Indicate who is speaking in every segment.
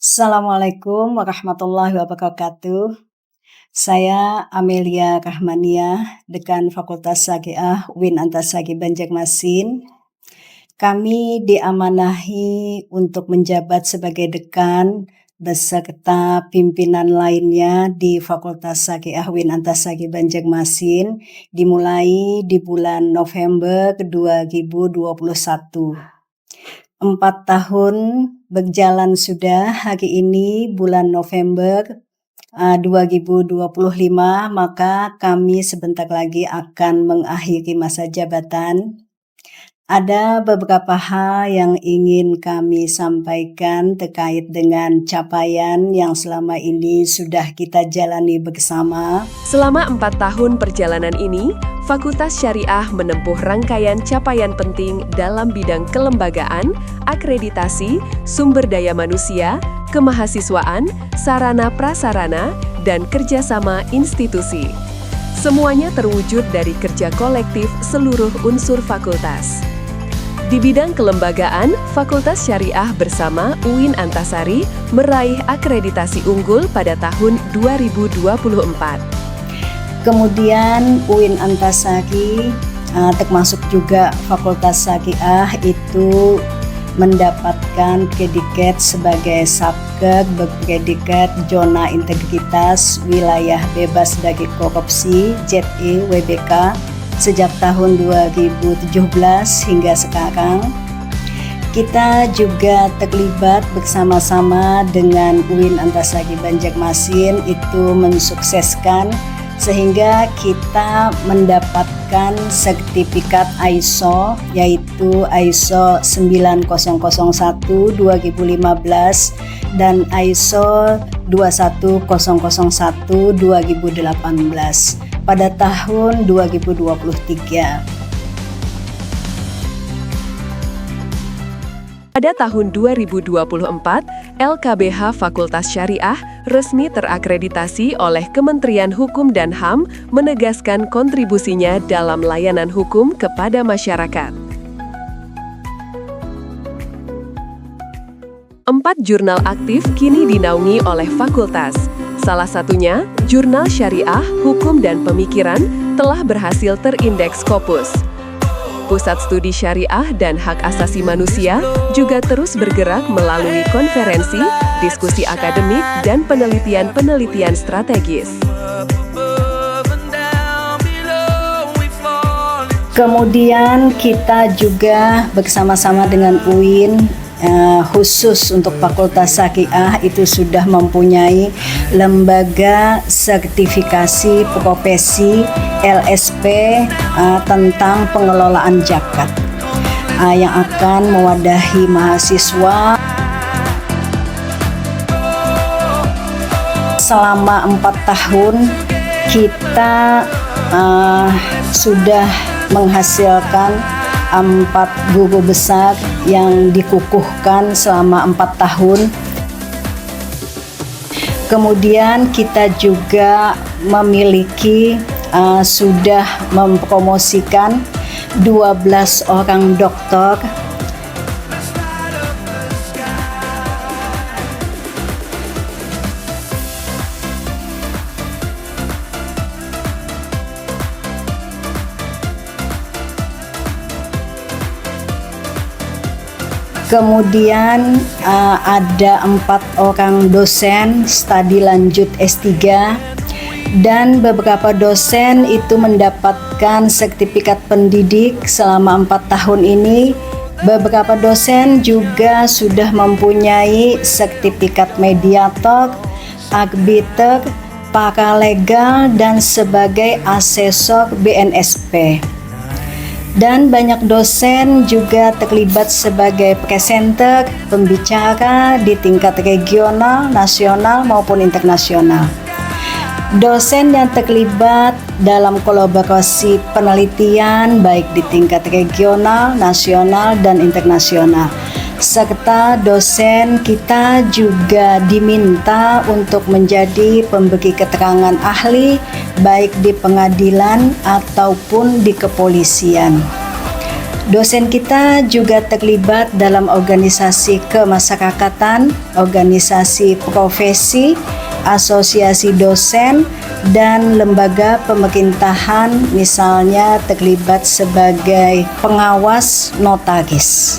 Speaker 1: Assalamualaikum warahmatullahi wabarakatuh. Saya Amelia Rahmaniah, Dekan Fakultas Syariah UIN Antasari Banjarmasin. Kami diamanahi untuk menjabat sebagai dekan beserta pimpinan lainnya di Fakultas Syariah UIN Antasari Banjarmasin dimulai di bulan November 2021. 4 tahun berjalan sudah, hari ini bulan November 2025, maka kami sebentar lagi akan mengakhiri masa jabatan. Ada beberapa hal yang ingin kami sampaikan terkait dengan capaian yang selama ini sudah kita jalani bersama.
Speaker 2: Selama 4 tahun perjalanan ini, Fakultas Syariah menempuh rangkaian capaian penting dalam bidang kelembagaan, akreditasi, sumber daya manusia, kemahasiswaan, sarana prasarana, dan kerjasama institusi. Semuanya terwujud dari kerja kolektif seluruh unsur fakultas. Di bidang kelembagaan, Fakultas Syariah bersama UIN Antasari meraih akreditasi unggul pada tahun 2024.
Speaker 1: Kemudian UIN Antasari termasuk juga Fakultas Syariah itu mendapatkan predikat sebagai Satker berpredikat Zona Integritas Wilayah Bebas dari Korupsi ZIWBK sejak tahun 2017 hingga sekarang. Kita juga terlibat bersama-sama dengan UIN Antasari Banjarmasin itu mensukseskan sehingga kita mendapatkan sertifikat ISO, yaitu ISO 9001 2015 dan ISO 21001 2018 pada tahun 2023.
Speaker 2: Pada tahun 2024, LKBH Fakultas Syariah resmi terakreditasi oleh Kementerian Hukum dan HAM menegaskan kontribusinya dalam layanan hukum kepada masyarakat. 4 jurnal aktif kini dinaungi oleh fakultas. Salah satunya, Jurnal Syariah, Hukum dan Pemikiran telah berhasil terindeks Scopus. Pusat Studi Syariah dan Hak Asasi Manusia juga terus bergerak melalui konferensi, diskusi akademik, dan penelitian-penelitian strategis.
Speaker 1: Kemudian kita juga bersama-sama dengan UIN khusus untuk Fakultas Syariah itu sudah mempunyai lembaga sertifikasi profesi LSP tentang pengelolaan zakat yang akan mewadahi mahasiswa. Selama 4 tahun kita sudah menghasilkan 4 guru besar yang dikukuhkan selama 4 tahun. Kemudian kita juga memiliki sudah mempromosikan 12 orang doktor. Kemudian ada 4 orang dosen studi lanjut S3 dan beberapa dosen itu mendapatkan sertifikat pendidik selama 4 tahun ini. Beberapa dosen juga sudah mempunyai sertifikat mediator, arbiter, paralegal, dan sebagai asesor BNSP. Dan banyak dosen juga terlibat sebagai presenter, pembicara di tingkat regional, nasional maupun internasional. Dosen yang terlibat dalam kolaborasi penelitian baik di tingkat regional, nasional, dan internasional. Serta dosen kita juga diminta untuk menjadi pemberi keterangan ahli baik di pengadilan ataupun di kepolisian. Dosen kita juga terlibat dalam organisasi kemasyarakatan, organisasi profesi, asosiasi dosen, dan lembaga pemerintahan, misalnya terlibat sebagai pengawas notaris.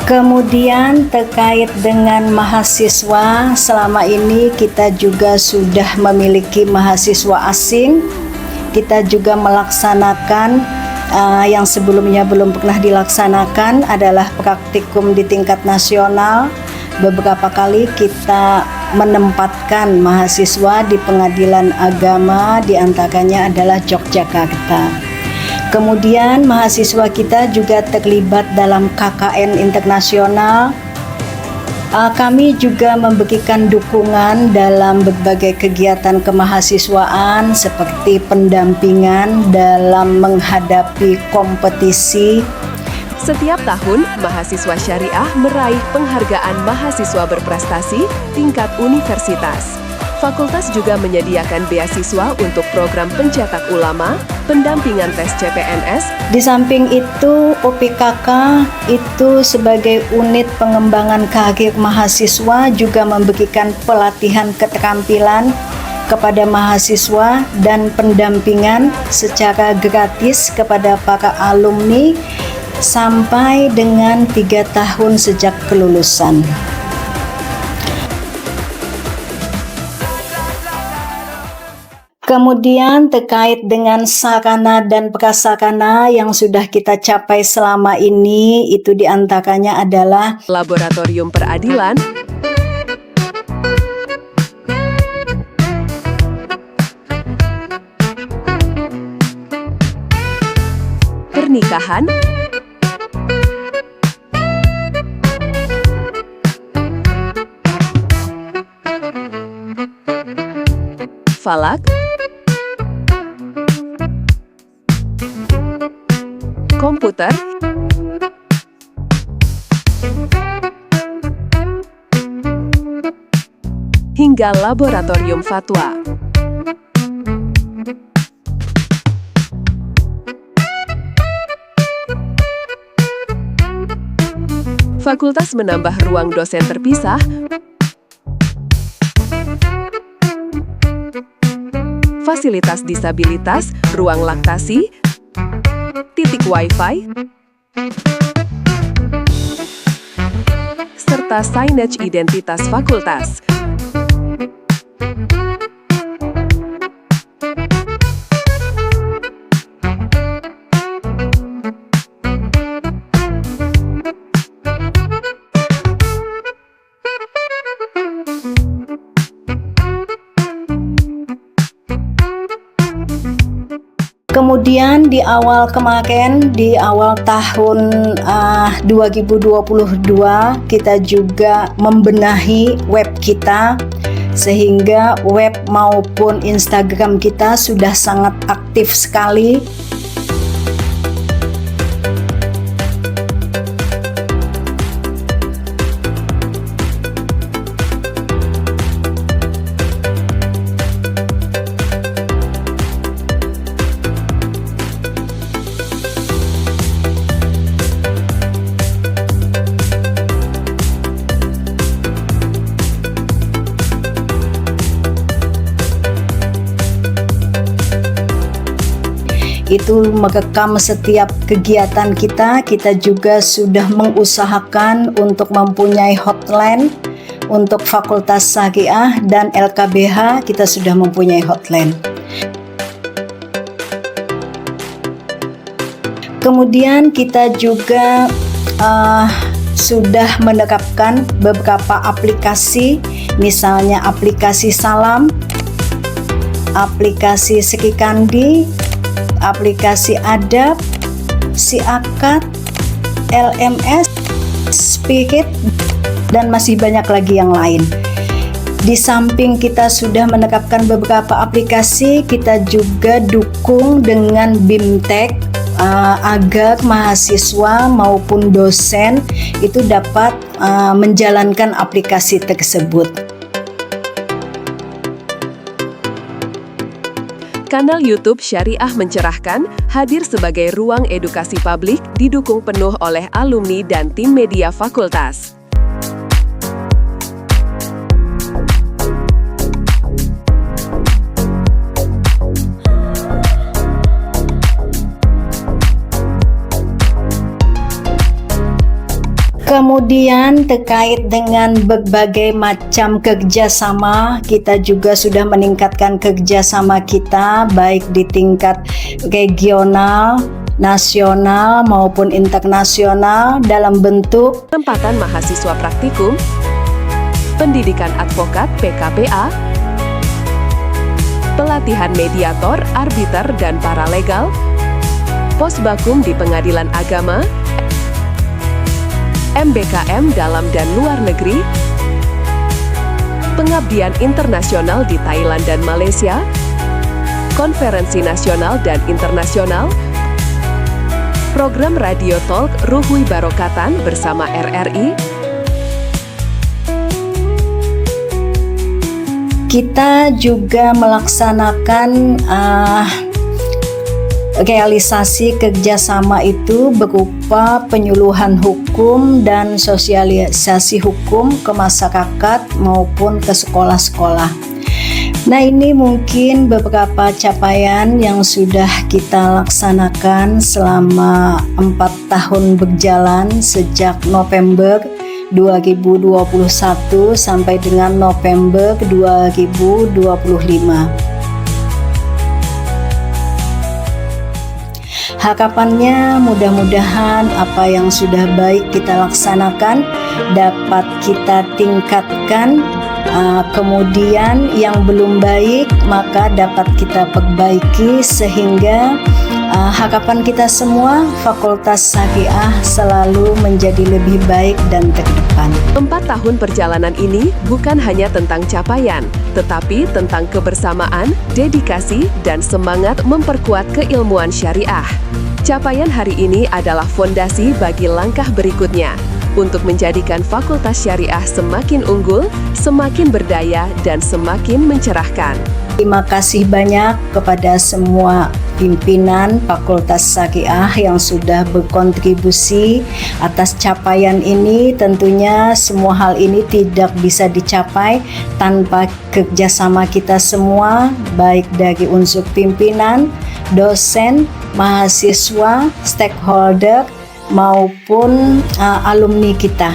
Speaker 1: Kemudian terkait dengan mahasiswa, selama ini kita juga sudah memiliki mahasiswa asing. Kita juga melaksanakan yang sebelumnya belum pernah dilaksanakan adalah praktikum di tingkat nasional. Beberapa kali kita menempatkan mahasiswa di pengadilan agama, diantaranya adalah Yogyakarta. Kemudian mahasiswa kita juga terlibat dalam KKN internasional. Kami juga memberikan dukungan dalam berbagai kegiatan kemahasiswaan seperti pendampingan dalam menghadapi kompetisi.
Speaker 2: Setiap tahun, mahasiswa syariah meraih penghargaan mahasiswa berprestasi tingkat universitas. Fakultas juga menyediakan beasiswa untuk program pencetak ulama, pendampingan tes CPNS.
Speaker 1: Di samping itu, UPKK itu sebagai unit pengembangan karir mahasiswa juga memberikan pelatihan keterampilan kepada mahasiswa dan pendampingan secara gratis kepada para alumni sampai dengan 3 tahun sejak kelulusan. Kemudian terkait dengan sarana dan prasarana yang sudah kita capai selama ini, itu diantaranya adalah
Speaker 2: Laboratorium Peradilan, Pernikahan, Falak, Komputer, hingga Laboratorium Fatwa. Fakultas menambah ruang dosen terpisah, fasilitas disabilitas, ruang laktasi, titik wifi, serta signage identitas fakultas.
Speaker 1: Kemudian di awal kemarin, di awal tahun 2022, kita juga membenahi web kita sehingga web maupun Instagram kita sudah sangat aktif sekali. Itu merekam setiap kegiatan kita. Kita juga sudah mengusahakan untuk mempunyai hotline untuk Fakultas Syariah dan LKBH. Kita sudah mempunyai hotline. Kemudian kita juga sudah menerapkan beberapa aplikasi, misalnya aplikasi Salam, aplikasi Sekikandi, aplikasi Adab, Siakat, LMS, Spirit, dan masih banyak lagi yang lain. Di samping kita sudah menerapkan beberapa aplikasi, kita juga dukung dengan BIMTEK agar mahasiswa maupun dosen itu dapat menjalankan aplikasi tersebut.
Speaker 2: Kanal YouTube Syariah Mencerahkan hadir sebagai ruang edukasi publik didukung penuh oleh alumni dan tim media fakultas.
Speaker 1: Kemudian terkait dengan berbagai macam kerjasama, kita juga sudah meningkatkan kerjasama kita baik di tingkat regional, nasional maupun internasional dalam bentuk
Speaker 2: Penempatan mahasiswa praktikum, pendidikan advokat PKPA, pelatihan mediator, arbiter, dan paralegal, posbakum di pengadilan agama, MBKM dalam dan luar negeri, pengabdian internasional di Thailand dan Malaysia, konferensi nasional dan internasional, program radio talk Ruhui Barokatan bersama RRI.
Speaker 1: kita juga melaksanakan realisasi kerjasama itu berupa penyuluhan hukum dan sosialisasi hukum ke masyarakat maupun ke sekolah-sekolah. Nah, ini mungkin beberapa capaian yang sudah kita laksanakan selama 4 tahun berjalan sejak November 2021 sampai dengan November 2025. Harapannya mudah-mudahan apa yang sudah baik kita laksanakan dapat kita tingkatkan, kemudian yang belum baik maka dapat kita perbaiki sehingga harapan kita semua Fakultas Syariah selalu menjadi lebih baik dan terdepan.
Speaker 2: 4 tahun perjalanan ini bukan hanya tentang capaian, tetapi tentang kebersamaan, dedikasi, dan semangat memperkuat keilmuan syariah. Capaian hari ini adalah fondasi bagi langkah berikutnya untuk menjadikan Fakultas Syariah semakin unggul, semakin berdaya, dan semakin mencerahkan.
Speaker 1: Terima kasih banyak kepada semua pimpinan Fakultas Syariah yang sudah berkontribusi atas capaian ini. Tentunya semua hal ini tidak bisa dicapai tanpa kerjasama kita semua, baik dari unsur pimpinan, dosen, mahasiswa, stakeholder, maupun alumni kita.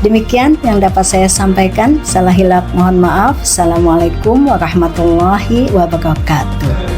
Speaker 1: Demikian yang dapat saya sampaikan. Salah hilap mohon maaf. Assalamualaikum warahmatullahi wabarakatuh.